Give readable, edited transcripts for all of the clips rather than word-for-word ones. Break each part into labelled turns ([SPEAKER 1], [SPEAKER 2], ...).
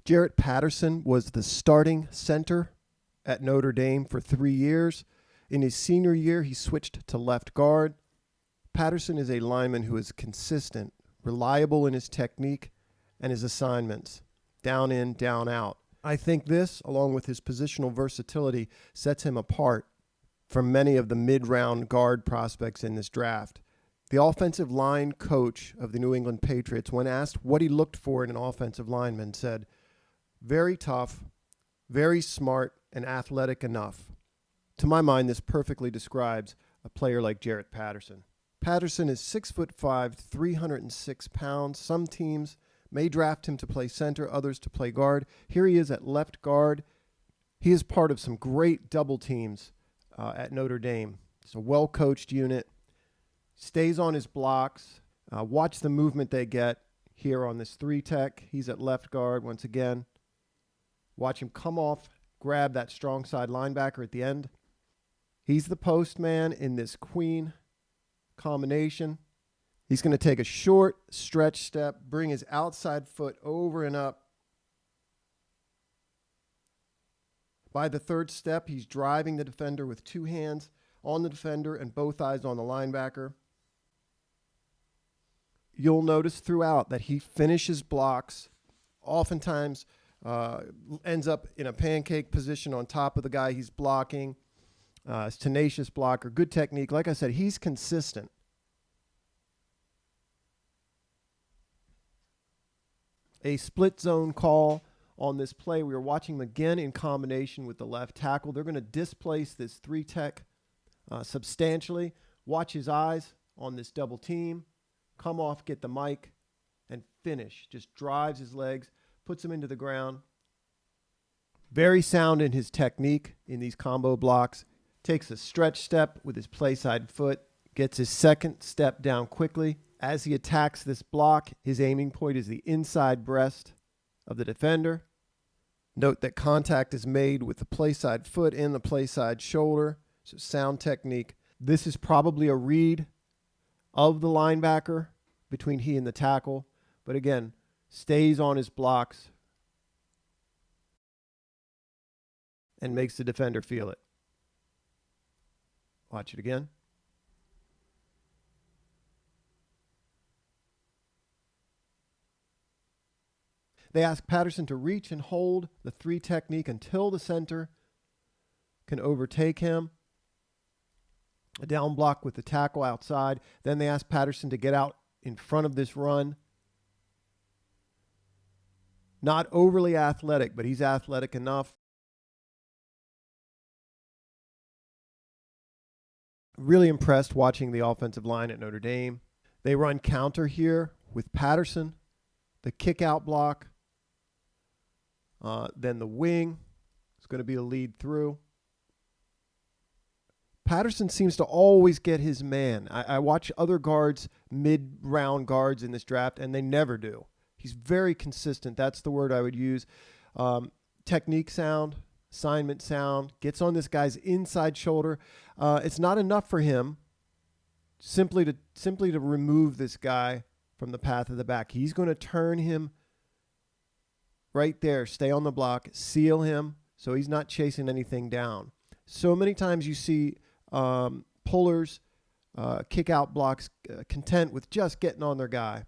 [SPEAKER 1] Jarrett Patterson was the starting center at Notre Dame for 3 years. In his senior year, he switched to left guard. Patterson is a lineman who is consistent, reliable in his technique and his assignments, down in, down out. I think this, along with his positional versatility, sets him apart from many of the mid-round guard prospects in this draft. The offensive line coach of the New England Patriots, when asked what he looked for in an offensive lineman, said, "Very tough, very smart, and athletic enough." To my mind, this perfectly describes a player like Jarrett Patterson. Patterson is 6'5", 306 pounds. Some teams may draft him to play center, others to play guard. Here he is at left guard. He is part of some great double teams at Notre Dame. It's a well-coached unit. Stays on his blocks. Watch the movement they get here on this 3-tech. He's at left guard once again. Watch him come off, grab that strong side linebacker at the end. He's the post man in this queen combination. He's going to take a short stretch step, bring his outside foot over and up. By the third step, he's driving the defender with two hands on the defender and both eyes on the linebacker. You'll notice throughout that he finishes blocks, oftentimes ends up in a pancake position on top of the guy he's blocking. Tenacious blocker, good technique. Like I said, he's consistent. A split zone call on this play. We are watching him again in combination with the left tackle. They're going to displace this 3-tech substantially. Watch his eyes on this double team. Come off, get the mic, and finish. Just drives his legs, puts him into the ground. Very sound in his technique in these combo blocks. Takes a stretch step with his play side foot. Gets his second step down quickly. As he attacks this block, his aiming point is the inside breast of the defender. Note that contact is made with the play side foot and the play side shoulder. So sound technique. This is probably a read of the linebacker between he and the tackle. But again, stays on his blocks and makes the defender feel it. Watch it again. They ask Patterson to reach and hold the 3 technique until the center can overtake him. A down block with the tackle outside. Then they ask Patterson to get out in front of this run. Not overly athletic, but he's athletic enough. Really impressed watching the offensive line at Notre Dame. They run counter here with Patterson, the kick out block. Then the wing is going to be a lead through. Patterson seems to always get his man. I watch other guards, mid-round guards in this draft, and they never do. He's very consistent. That's the word I would use. Technique sound, assignment sound, gets on this guy's inside shoulder. It's not enough for him simply to remove this guy from the path of the back. He's going to turn him right there, stay on the block, seal him so he's not chasing anything down. So many times you see pullers, kick out blocks, content with just getting on their guy.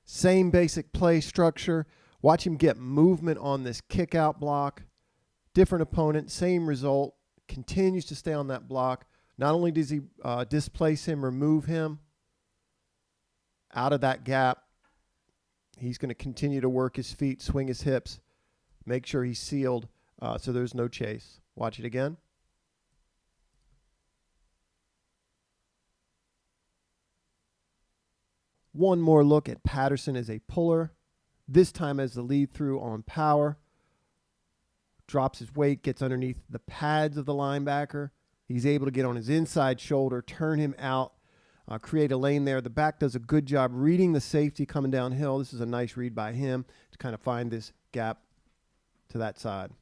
[SPEAKER 1] Same basic play structure. Watch him get movement on this kick out block. Different opponent, same result. Continues to stay on that block. Not only does he displace him, remove him out of that gap, he's going to continue to work his feet, swing his hips, make sure he's sealed so there's no chase. Watch it again. One more look at Patterson as a puller, this time as the lead through on power. Drops his weight, gets underneath the pads of the linebacker. He's able to get on his inside shoulder, turn him out, create a lane there. The back does a good job reading the safety coming downhill. This is a nice read by him to kind of find this gap to that side.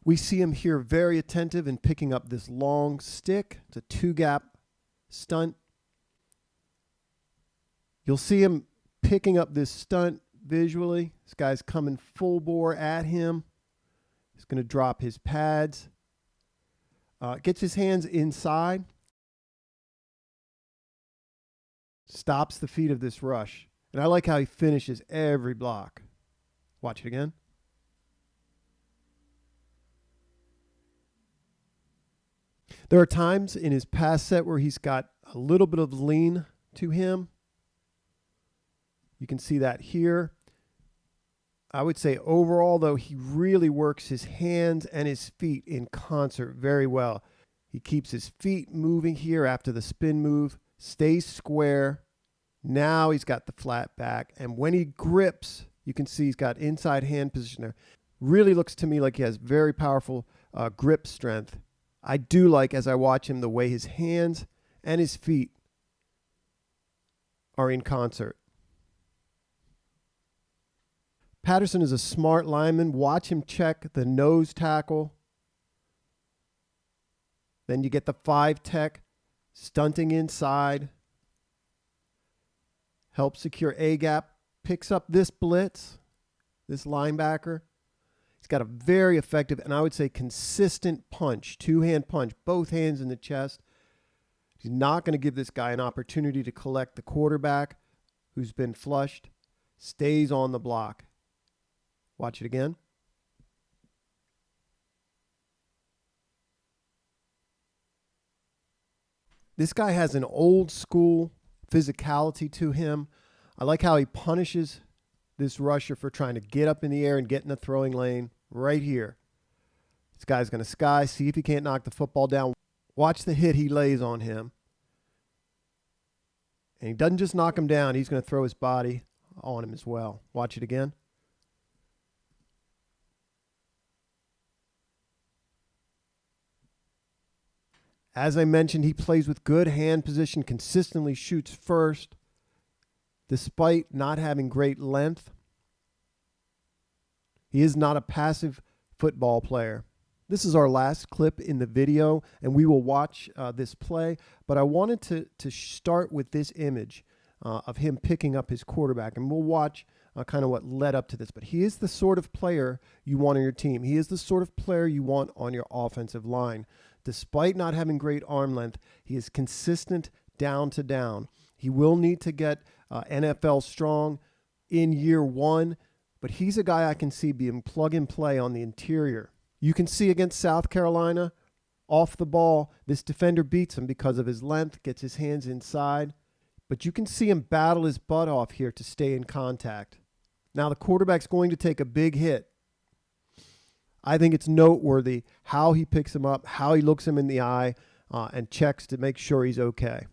[SPEAKER 1] We see him here very attentive in picking up this long stick. It's a 2-gap stunt. You'll see him picking up this stunt visually. This guy's coming full bore at him. He's going to drop his pads. Gets his hands inside. Stops the feet of this rush. And I like how he finishes every block. Watch it again. There are times in his pass set where he's got a little bit of lean to him. You can see that here. I would say overall, though, he really works his hands and his feet in concert very well. He keeps his feet moving here after the spin move, stays square. Now he's got the flat back. And when he grips, you can see he's got inside hand position there. Really looks to me like he has very powerful grip strength. I do like, as I watch him, the way his hands and his feet are in concert. Patterson is a smart lineman. Watch him check the nose tackle. Then you get the 5 tech stunting inside. Helps secure A-gap. Picks up this blitz, this linebacker. He's got a very effective and I would say consistent punch, 2-hand punch, both hands in the chest. He's not going to give this guy an opportunity to collect the quarterback who's been flushed. Stays on the block. Watch it again. This guy has an old school physicality to him. I like how he punishes this rusher for trying to get up in the air and get in the throwing lane right here. This guy's going to sky, see if he can't knock the football down. Watch the hit he lays on him. And he doesn't just knock him down. He's going to throw his body on him as well. Watch it again. As I mentioned, he plays with good hand position, consistently shoots first, despite not having great length. He is not a passive football player. This is our last clip in the video, and we will watch this play. But I wanted to start with this image of him picking up his quarterback, and we'll watch kind of what led up to this. But he is the sort of player you want on your team. He is the sort of player you want on your offensive line. Despite not having great arm length, he is consistent down to down. He will need to get NFL strong in year 1, but he's a guy I can see being plug and play on the interior. You can see against South Carolina, off the ball, this defender beats him because of his length, gets his hands inside, but you can see him battle his butt off here to stay in contact. Now the quarterback's going to take a big hit. I think it's noteworthy how he picks him up, how he looks him in the eye, and checks to make sure he's okay.